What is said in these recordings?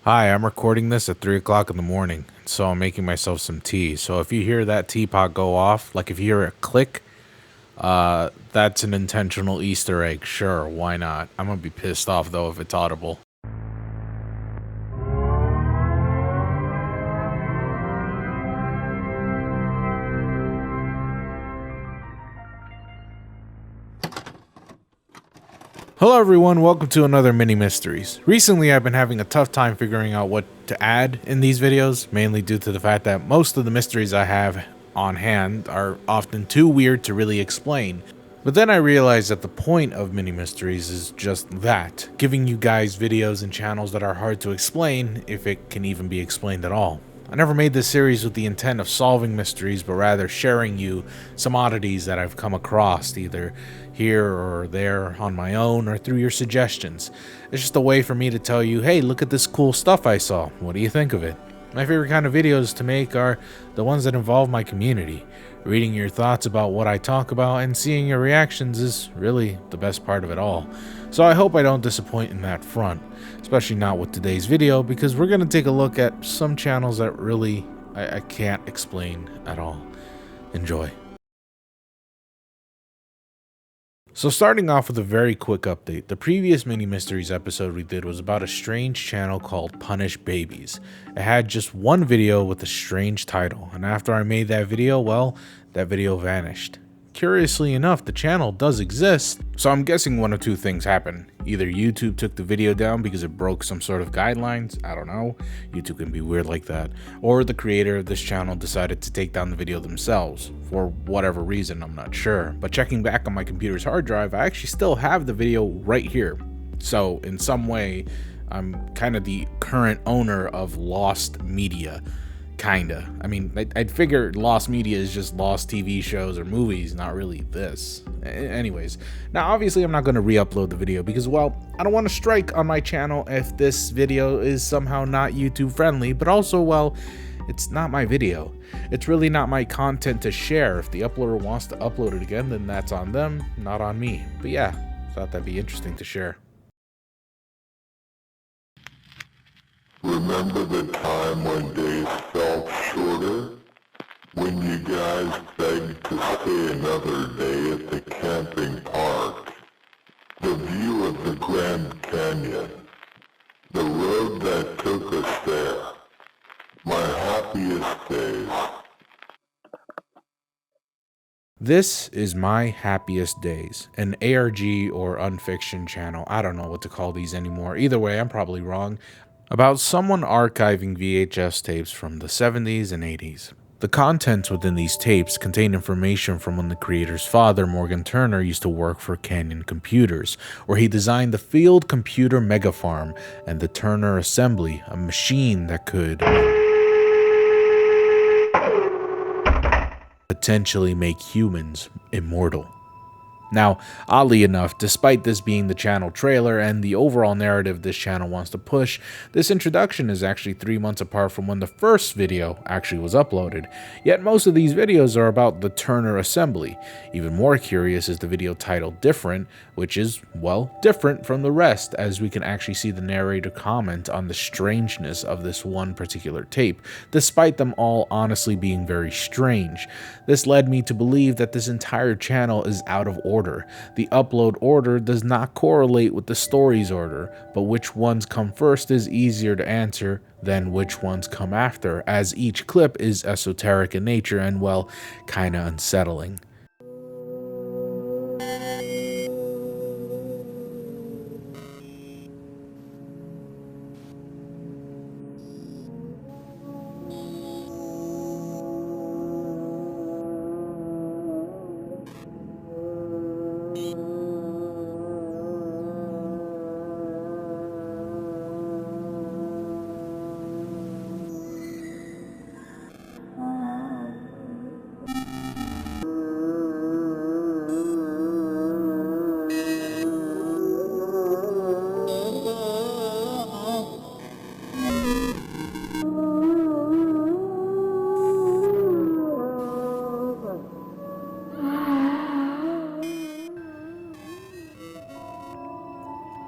Hi, I'm recording this at 3 o'clock in the morning, so I'm making myself some tea. So if you hear that teapot go off, like if you hear a click, that's an intentional Easter egg. Sure, why not? I'm gonna be pissed off though if it's audible. Hello everyone, welcome to another Mini Mysteries. Recently I've been having a tough time figuring out what to add in these videos, mainly due to the fact that most of the mysteries I have on hand are often too weird to really explain. But then I realized that the point of Mini Mysteries is just that, giving you guys videos and channels that are hard to explain, if it can even be explained at all. I never made this series with the intent of solving mysteries, but rather sharing you some oddities that I've come across, either here or there on my own or through your suggestions. It's just a way for me to tell you, hey, look at this cool stuff I saw. What do you think of it? My favorite kind of videos to make are the ones that involve my community. Reading your thoughts about what I talk about and seeing your reactions is really the best part of it all. So I hope I don't disappoint in that front, especially not with today's video, because we're going to take a look at some channels that really I can't explain at all. Enjoy. So starting off with a very quick update, the previous Mini Mysteries episode we did was about a strange channel called Punish Babies. It had just one video with a strange title, and after I made that video, well, that video vanished. Curiously enough, the channel does exist, so I'm guessing one of two things happened. Either YouTube took the video down because it broke some sort of guidelines, I don't know, YouTube can be weird like that, or the creator of this channel decided to take down the video themselves. For whatever reason, I'm not sure, but checking back on my computer's hard drive, I actually still have the video right here. So in some way, I'm kind of the current owner of lost media. Kinda. I mean, I'd figure lost media is just lost TV shows or movies, not really this. Anyways, now obviously I'm not going to re-upload the video because, well, I don't want to strike on my channel if this video is somehow not YouTube friendly, but also, well, it's not my video. It's really not my content to share. If the uploader wants to upload it again, then that's on them, not on me. But yeah, thought that'd be interesting to share. Remember the time when days felt shorter? When you guys begged to stay another day at the camping park? The view of the Grand Canyon? The road that took us there? My happiest days. This is My Happiest Days, an ARG or unfiction channel. I don't know what to call these anymore. Either way, I'm probably wrong. About someone archiving VHS tapes from the 70s and 80s. The contents within these tapes contain information from when the creator's father, Morgan Turner, used to work for Canyon Computers, where he designed the Field Computer Mega Farm and the Turner Assembly, a machine that could potentially make humans immortal. Now, oddly enough, despite this being the channel trailer and the overall narrative this channel wants to push, this introduction is actually 3 months apart from when the first video actually was uploaded. Yet most of these videos are about the Turner Assembly. Even more curious is the video titled Different, which is, well, different from the rest, as we can actually see the narrator comment on the strangeness of this one particular tape, despite them all honestly being very strange. This led me to believe that this entire channel is out of order. The upload order does not correlate with the story's order, but which ones come first is easier to answer than which ones come after, as each clip is esoteric in nature and, well, kinda unsettling.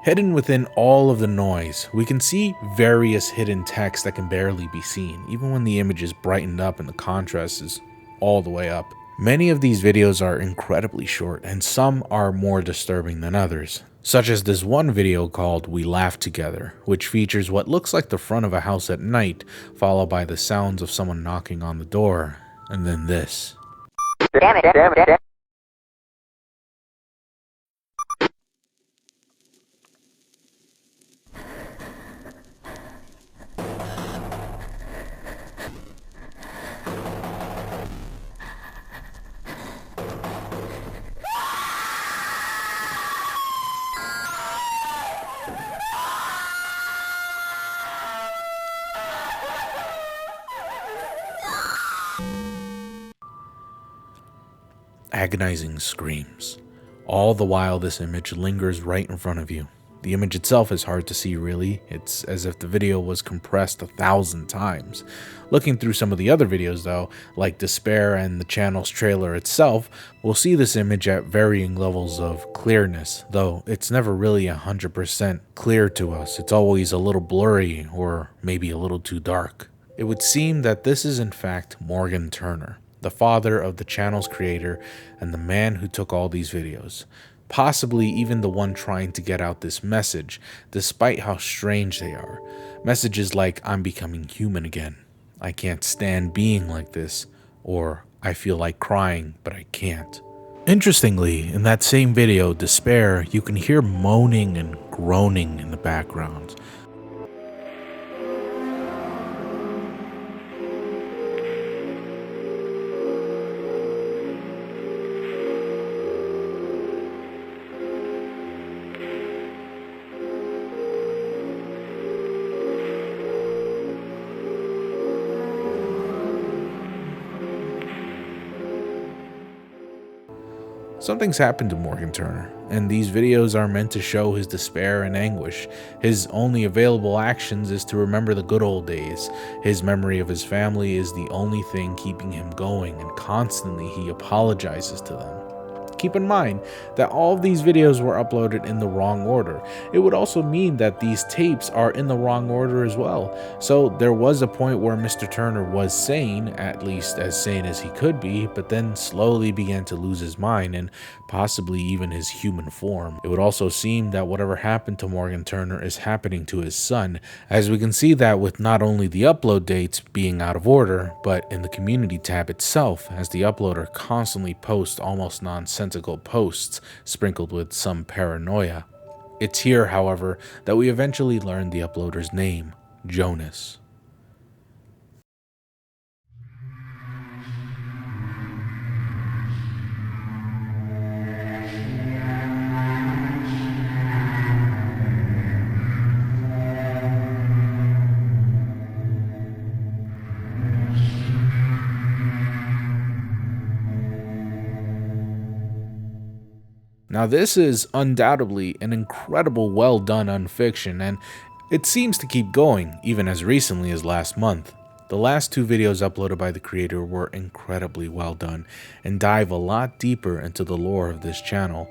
Hidden within all of the noise, we can see various hidden text that can barely be seen, even when the image is brightened up and the contrast is all the way up. Many of these videos are incredibly short, and some are more disturbing than others, such as this one video called "We Laugh Together," which features what looks like the front of a house at night, followed by the sounds of someone knocking on the door, and then this. Agonizing screams. All the while this image lingers right in front of you. The image itself is hard to see really, it's as if the video was compressed 1,000 times. Looking through some of the other videos though, like Despair and the channel's trailer itself, we'll see this image at varying levels of clearness, though it's never really 100% clear to us. It's always a little blurry or maybe a little too dark. It would seem that this is in fact Morgan Turner, the father of the channel's creator and the man who took all these videos. Possibly even the one trying to get out this message, despite how strange they are. Messages like, "I'm becoming human again," "I can't stand being like this," or "I feel like crying, but I can't." Interestingly, in that same video, Despair, you can hear moaning and groaning in the background. Something's happened to Morgan Turner, and these videos are meant to show his despair and anguish. His only available actions is to remember the good old days. His memory of his family is the only thing keeping him going, and constantly he apologizes to them. Keep in mind that all of these videos were uploaded in the wrong order. It would also mean that these tapes are in the wrong order as well. So there was a point where Mr. Turner was sane, at least as sane as he could be, but then slowly began to lose his mind and possibly even his human form. It would also seem that whatever happened to Morgan Turner is happening to his son, as we can see that with not only the upload dates being out of order, but in the community tab itself, as the uploader constantly posts almost nonsensical posts sprinkled with some paranoia. It's here, however, that we eventually learn the uploader's name, Jonas. Now this is undoubtedly an incredible well done unfiction, and it seems to keep going even as recently as last month. The last two videos uploaded by the creator were incredibly well done and dive a lot deeper into the lore of this channel.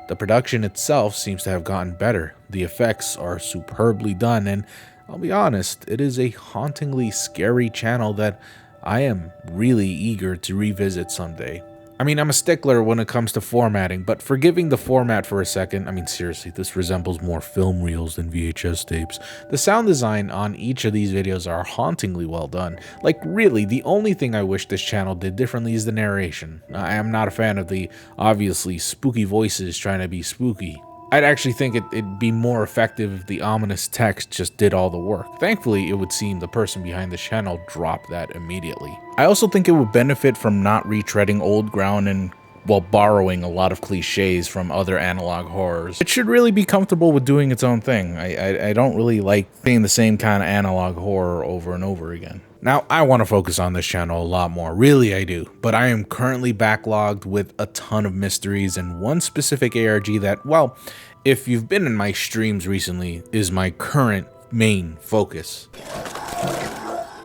The production itself seems to have gotten better, the effects are superbly done, and I'll be honest, it is a hauntingly scary channel that I am really eager to revisit someday. I mean, I'm a stickler when it comes to formatting, but forgiving the format for a second, I mean, seriously, this resembles more film reels than VHS tapes. The sound design on each of these videos are hauntingly well done. Like, really, the only thing I wish this channel did differently is the narration. I am not a fan of the obviously spooky voices trying to be spooky. I'd actually think it'd be more effective if the ominous text just did all the work. Thankfully, it would seem the person behind the channel dropped that immediately. I also think it would benefit from not retreading old ground and, well, borrowing a lot of cliches from other analog horrors. It should really be comfortable with doing its own thing. I don't really like seeing the same kind of analog horror over and over again. Now, I want to focus on this channel a lot more, really I do, but I am currently backlogged with a ton of mysteries and one specific ARG that, well, if you've been in my streams recently, is my current main focus.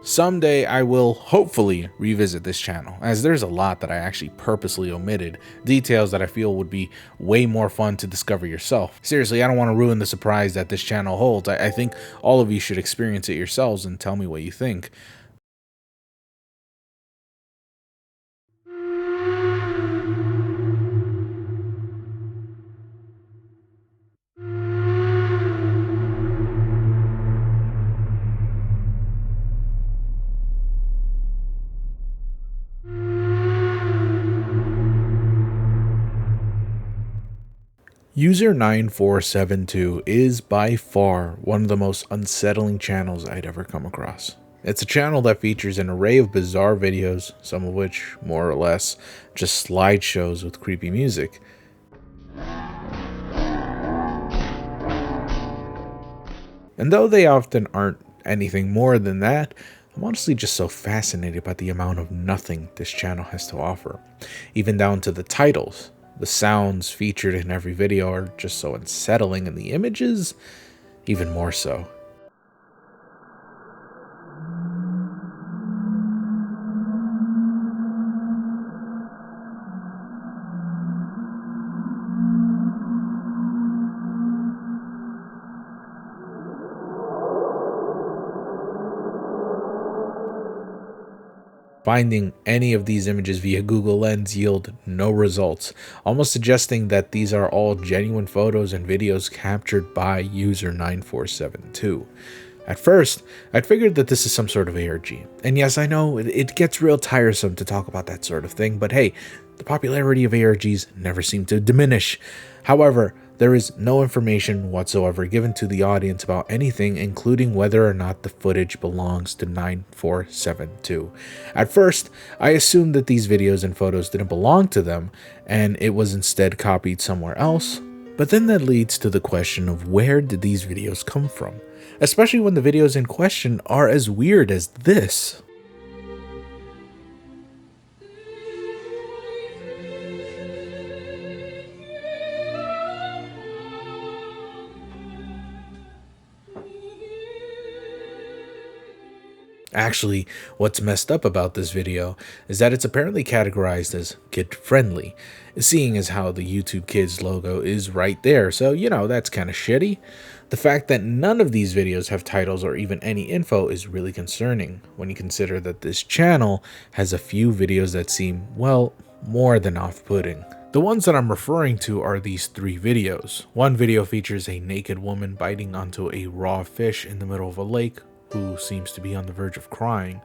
Someday I will hopefully revisit this channel, as there's a lot that I actually purposely omitted, details that I feel would be way more fun to discover yourself. Seriously, I don't want to ruin the surprise that this channel holds. I think all of you should experience it yourselves and tell me what you think. User 9472 is by far one of the most unsettling channels I'd ever come across. It's a channel that features an array of bizarre videos, some of which, more or less, just slideshows with creepy music. And though they often aren't anything more than that, I'm honestly just so fascinated by the amount of nothing this channel has to offer, even down to the titles. The sounds featured in every video are just so unsettling, and the images, even more so. Finding any of these images via Google Lens yield no results, almost suggesting that these are all genuine photos and videos captured by user 9472. At first, I'd figured that this is some sort of ARG. And yes, I know it gets real tiresome to talk about that sort of thing, but hey, the popularity of ARGs never seemed to diminish. However, there is no information whatsoever given to the audience about anything, including whether or not the footage belongs to 9472. At first, I assumed that these videos and photos didn't belong to them, and it was instead copied somewhere else. But then that leads to the question of where did these videos come from? Especially when the videos in question are as weird as this. Actually, what's messed up about this video is that it's apparently categorized as kid-friendly, seeing as how the YouTube Kids logo is right there, so you know, that's kind of shitty. The fact that none of these videos have titles or even any info is really concerning, when you consider that this channel has a few videos that seem, well, more than off-putting. The ones that I'm referring to are these three videos. One video features a naked woman biting onto a raw fish in the middle of a lake, who seems to be on the verge of crying.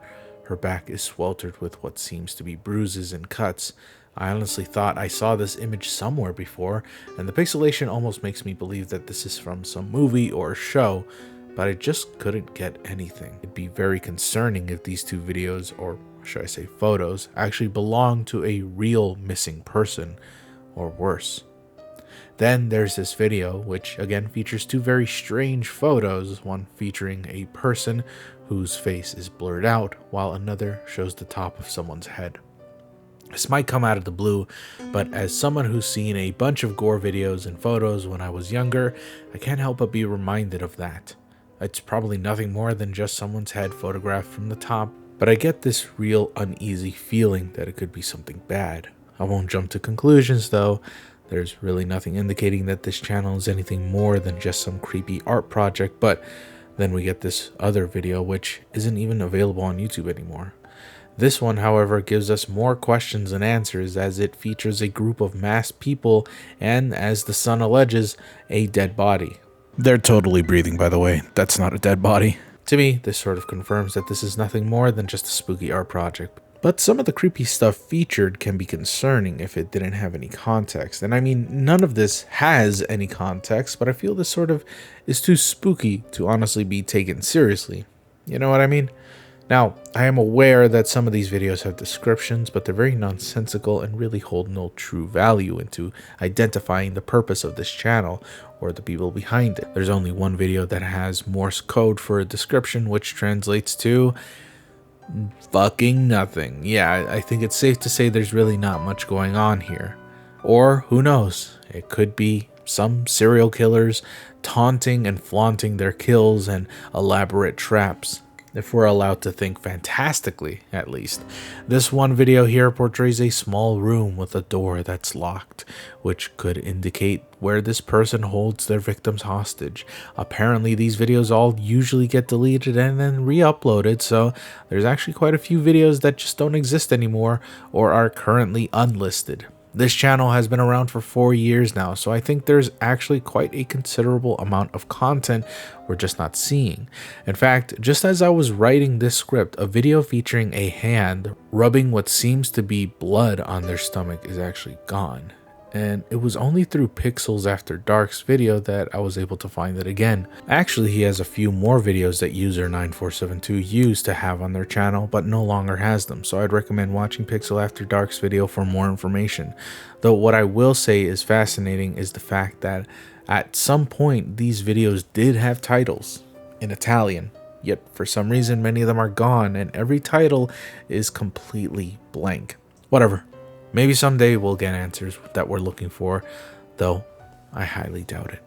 Her back is sweltered with what seems to be bruises and cuts. I honestly thought I saw this image somewhere before, and the pixelation almost makes me believe that this is from some movie or show, but I just couldn't get anything. It'd be very concerning if these two videos, or should I say photos, actually belong to a real missing person, or worse. Then there's this video, which again features two very strange photos, one featuring a person whose face is blurred out, while another shows the top of someone's head. This might come out of the blue, but as someone who's seen a bunch of gore videos and photos when I was younger, I can't help but be reminded of that. It's probably nothing more than just someone's head photographed from the top, but I get this real uneasy feeling that it could be something bad. I won't jump to conclusions though. There's really nothing indicating that this channel is anything more than just some creepy art project, but then we get this other video which isn't even available on YouTube anymore. This one, however, gives us more questions than answers, as it features a group of masked people and, as the son alleges, a dead body. They're totally breathing, by the way. That's not a dead body. To me, this sort of confirms that this is nothing more than just a spooky art project. But some of the creepy stuff featured can be concerning if it didn't have any context. And I mean, none of this has any context, but I feel this sort of is too spooky to honestly be taken seriously. You know what I mean? Now, I am aware that some of these videos have descriptions, but they're very nonsensical and really hold no true value into identifying the purpose of this channel or the people behind it. There's only one video that has Morse code for a description, which translates to fucking nothing. Yeah, I think it's safe to say there's really not much going on here. Or, who knows, it could be some serial killers taunting and flaunting their kills and elaborate traps. if we're allowed to think fantastically, at least. This one video here portrays a small room with a door that's locked, which could indicate where this person holds their victims hostage. Apparently, these videos all usually get deleted and then re-uploaded, so there's actually quite a few videos that just don't exist anymore or are currently unlisted. This channel has been around for 4 years now, so I think there's actually quite a considerable amount of content we're just not seeing. In fact, just as I was writing this script, a video featuring a hand rubbing what seems to be blood on their stomach is actually gone. And it was only through Pixels After Dark's video that I was able to find it again. Actually, he has a few more videos that user 9472 used to have on their channel, but no longer has them, so I'd recommend watching Pixel After Dark's video for more information. Though what I will say is fascinating is the fact that at some point these videos did have titles in Italian, yet for some reason many of them are gone and every title is completely blank. Whatever. Maybe someday we'll get answers that we're looking for, though I highly doubt it.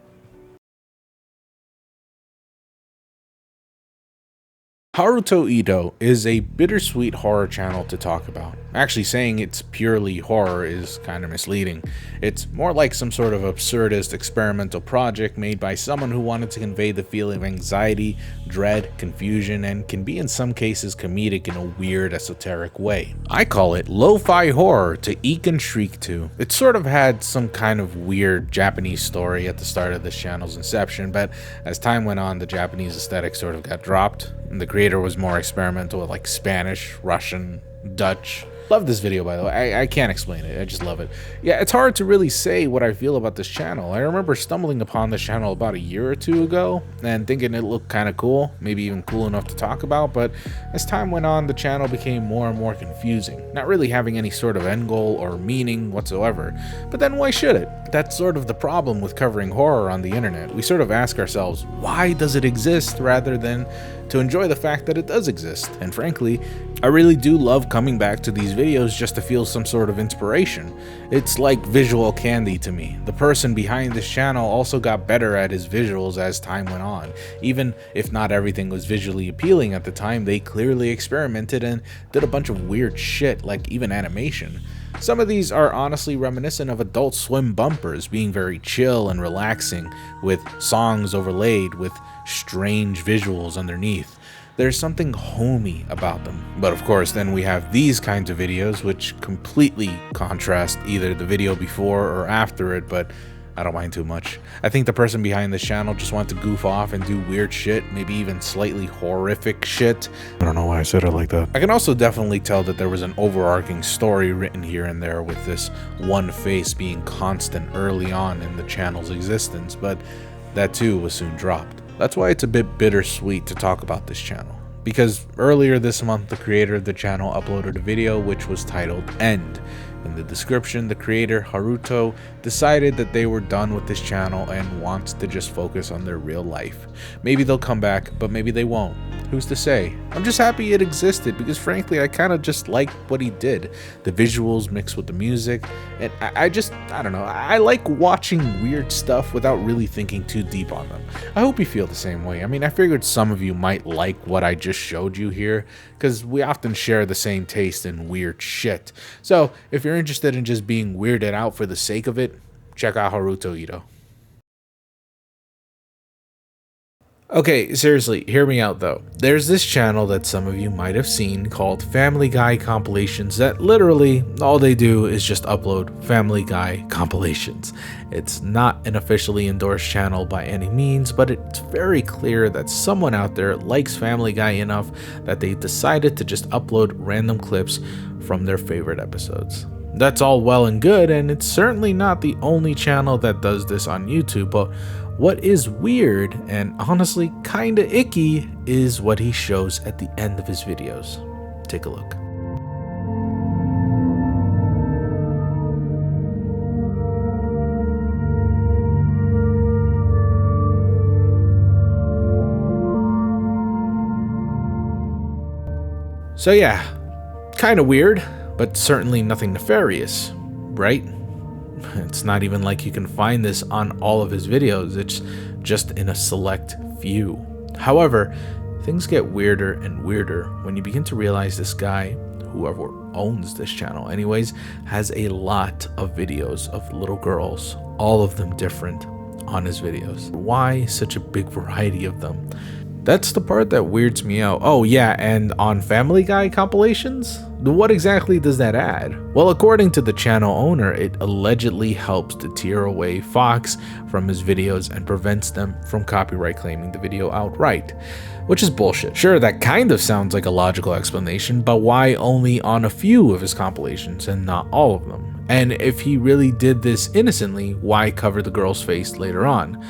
Haruto Ito is a bittersweet horror channel to talk about. Actually, saying it's purely horror is kind of misleading. It's more like some sort of absurdist experimental project made by someone who wanted to convey the feeling of anxiety, dread, confusion, and can be in some cases comedic in a weird, esoteric way. I call it lo-fi horror to eek and shriek to. It sort of had some kind of weird Japanese story at the start of this channel's inception, but as time went on, the Japanese aesthetic sort of got dropped, and the creator was more experimental with like Spanish, Russian, Dutch. Love this video, by the way. I can't explain it. I just love it. Yeah, it's hard to really say what I feel about this channel. I remember stumbling upon this channel about a year or two ago and thinking it looked kind of cool, maybe even cool enough to talk about, but as time went on, the channel became more and more confusing, not really having any sort of end goal or meaning whatsoever. But then why should it? That's sort of the problem with covering horror on the internet. We sort of ask ourselves, why does it exist, rather than to enjoy the fact that it does exist. And frankly, I really do love coming back to these videos just to feel some sort of inspiration. It's like visual candy to me. The person behind this channel also got better at his visuals as time went on. Even if not everything was visually appealing at the time, they clearly experimented and did a bunch of weird shit, like even animation. Some of these are honestly reminiscent of Adult Swim bumpers, being very chill and relaxing, with songs overlaid with strange visuals underneath. There's something homey about them. But of course, then we have these kinds of videos which completely contrast either the video before or after it, but I don't mind too much. I think the person behind this channel just wanted to goof off and do weird shit, maybe even slightly horrific shit. I don't know why I said it like that. I can also definitely tell that there was an overarching story written here and there, with this one face being constant early on in the channel's existence, but that too was soon dropped. That's why it's a bit bittersweet to talk about this channel, because earlier this month the creator of the channel uploaded a video which was titled End. In the description, the creator, Haruto, decided that they were done with this channel and wants to just focus on their real life. Maybe they'll come back, but maybe they won't. Who's to say? I'm just happy it existed, because frankly, I kind of just like what he did. The visuals mixed with the music, and I don't know, I like watching weird stuff without really thinking too deep on them. I hope you feel the same way. I mean, I figured some of you might like what I just showed you here, because we often share the same taste in weird shit. So, if you're interested in just being weirded out for the sake of it, check out Haruto Ito. Okay, seriously, hear me out though. There's this channel that some of you might have seen called Family Guy Compilations that literally all they do is just upload Family Guy compilations. It's not an officially endorsed channel by any means, but it's very clear that someone out there likes Family Guy enough that they decided to just upload random clips from their favorite episodes. That's all well and good, and it's certainly not the only channel that does this on YouTube, but what is weird and honestly kinda icky is what he shows at the end of his videos. Take a look. So yeah, kinda weird, but certainly nothing nefarious, right? It's not even like you can find this on all of his videos, it's just in a select few. However, things get weirder and weirder when you begin to realize this guy, whoever owns this channel anyways, has a lot of videos of little girls, all of them different, on his videos. Why such a big variety of them? That's the part that weirds me out. Oh yeah, and on Family Guy compilations? What exactly does that add? Well, according to the channel owner, it allegedly helps to tear away Fox from his videos and prevents them from copyright claiming the video outright, which is bullshit. Sure, that kind of sounds like a logical explanation, but why only on a few of his compilations and not all of them? And if he really did this innocently, why cover the girl's face later on?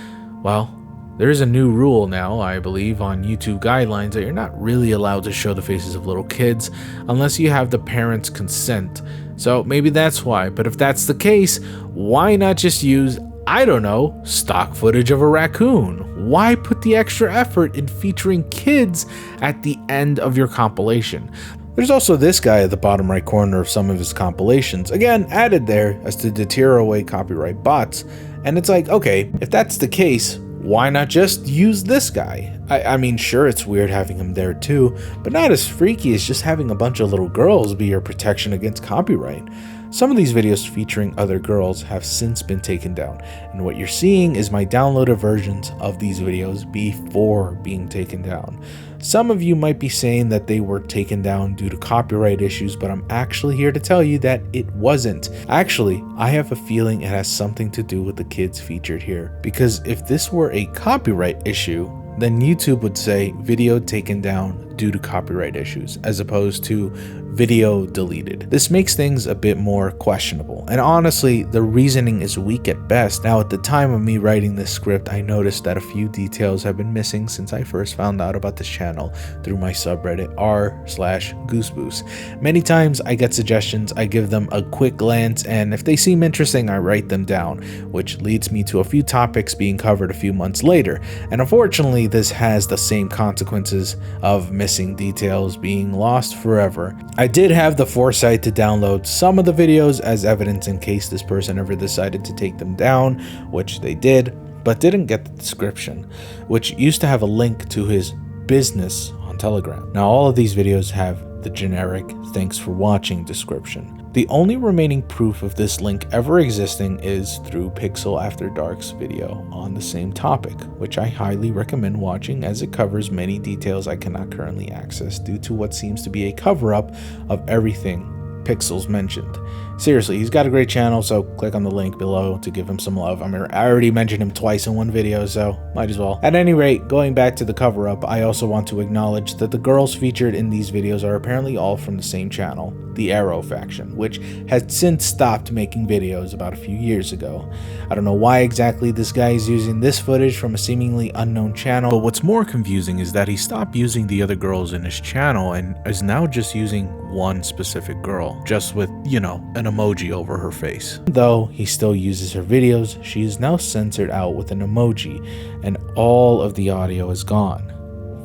Well, there is a new rule now, I believe, on YouTube guidelines that you're not really allowed to show the faces of little kids unless you have the parents' consent. So maybe that's why, but if that's the case, why not just use, I don't know, stock footage of a raccoon? Why put the extra effort in featuring kids at the end of your compilation? There's also this guy at the bottom right corner of some of his compilations, again added there as to deter away copyright bots. And it's like, okay, if that's the case, why not just use this guy? I mean, sure, it's weird having him there too, but not as freaky as just having a bunch of little girls be your protection against copyright. Some of these videos featuring other girls have since been taken down, and what you're seeing is my downloaded versions of these videos before being taken down. Some of you might be saying that they were taken down due to copyright issues, but I'm actually here to tell you that it wasn't. Actually, I have a feeling it has something to do with the kids featured here, because if this were a copyright issue, then YouTube would say video taken down due to copyright issues, as opposed to video deleted. This makes things a bit more questionable, and honestly, the reasoning is weak at best. Now, at the time of me writing this script, I noticed that a few details have been missing since I first found out about this channel through my subreddit r/Goose. Many times I get suggestions, I give them a quick glance, and if they seem interesting, I write them down, which leads me to a few topics being covered a few months later, and unfortunately, this has the same consequences of missing details being lost forever. I did have the foresight to download some of the videos as evidence in case this person ever decided to take them down, which they did, but didn't get the description, which used to have a link to his business on Telegram. Now all of these videos have the generic "thanks for watching" description. The only remaining proof of this link ever existing is through Pixel After Dark's video on the same topic, which I highly recommend watching as it covers many details I cannot currently access due to what seems to be a cover-up of everything Pixel's mentioned. Seriously, he's got a great channel, so click on the link below to give him some love. I mean, I already mentioned him twice in one video, so might as well. At any rate, going back to the cover-up, I also want to acknowledge that the girls featured in these videos are apparently all from the same channel, the Arrow faction, which had since stopped making videos about a few years ago. I don't know why exactly this guy is using this footage from a seemingly unknown channel, but what's more confusing is that he stopped using the other girls in his channel and is now just using one specific girl, just with, you know, an emoji over her face. Though he still uses her videos, she is now censored out with an emoji, and all of the audio is gone.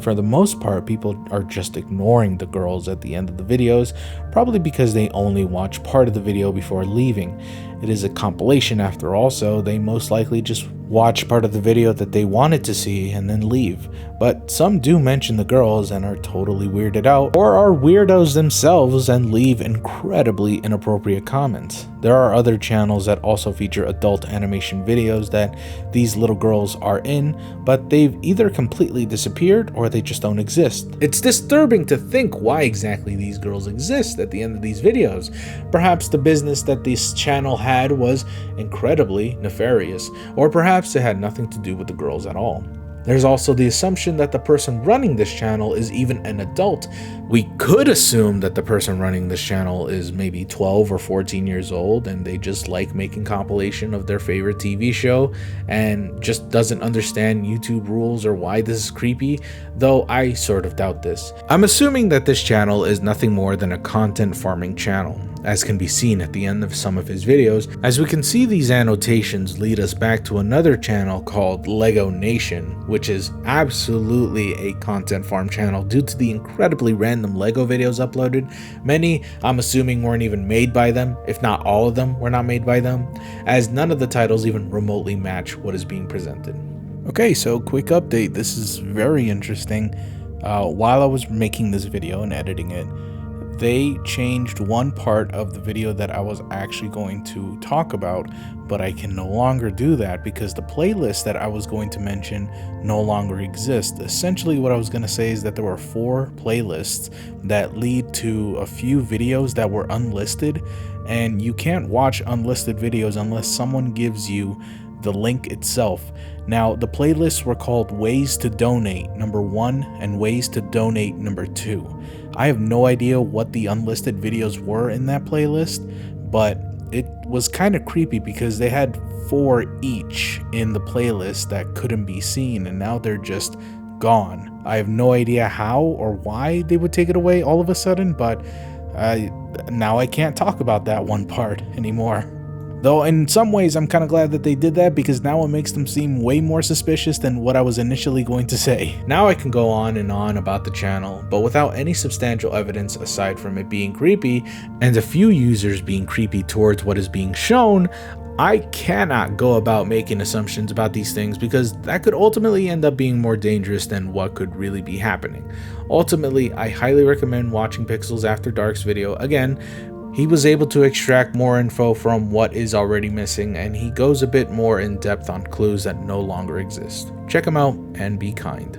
For the most part, people are just ignoring the girls at the end of the videos, probably because they only watch part of the video before leaving. It is a compilation after all, so they most likely just watch part of the video that they wanted to see and then leave. But some do mention the girls and are totally weirded out, or are weirdos themselves and leave incredibly inappropriate comments. There are other channels that also feature adult animation videos that these little girls are in, but they've either completely disappeared or they just don't exist. It's disturbing to think why exactly these girls exist at the end of these videos. Perhaps the business that this channel had was incredibly nefarious, or perhaps it had nothing to do with the girls at all. There's also the assumption that the person running this channel is even an adult. We could assume that the person running this channel is maybe 12 or 14 years old and they just like making compilation of their favorite TV show and just doesn't understand YouTube rules or why this is creepy, though I sort of doubt this. I'm assuming that this channel is nothing more than a content farming channel, as can be seen at the end of some of his videos. As we can see, these annotations lead us back to another channel called Lego Nation, which is absolutely a content farm channel due to the incredibly random Lego videos uploaded. Many, I'm assuming, weren't even made by them, if not all of them were not made by them, as none of the titles even remotely match what is being presented. Okay, so quick update. This is very interesting. While I was making this video and editing it, they changed one part of the video that I was actually going to talk about, but I can no longer do that because the playlist that I was going to mention no longer exists. Essentially, what I was going to say is that there were 4 playlists that lead to a few videos that were unlisted, and you can't watch unlisted videos unless someone gives you the link itself. Now, the playlists were called Ways to Donate number 1 and Ways to Donate number 2. I have no idea what the unlisted videos were in that playlist, but it was kind of creepy because they had 4 each in the playlist that couldn't be seen, and now they're just gone. I have no idea how or why they would take it away all of a sudden, but now I can't talk about that one part anymore. Though in some ways I'm kind of glad that they did that, because now it makes them seem way more suspicious than what I was initially going to say. Now I can go on and on about the channel, but without any substantial evidence aside from it being creepy and a few users being creepy towards what is being shown, I cannot go about making assumptions about these things, because that could ultimately end up being more dangerous than what could really be happening. Ultimately, I highly recommend watching Pixels After Dark's video. Again, he was able to extract more info from what is already missing, and he goes a bit more in depth on clues that no longer exist. Check him out and be kind.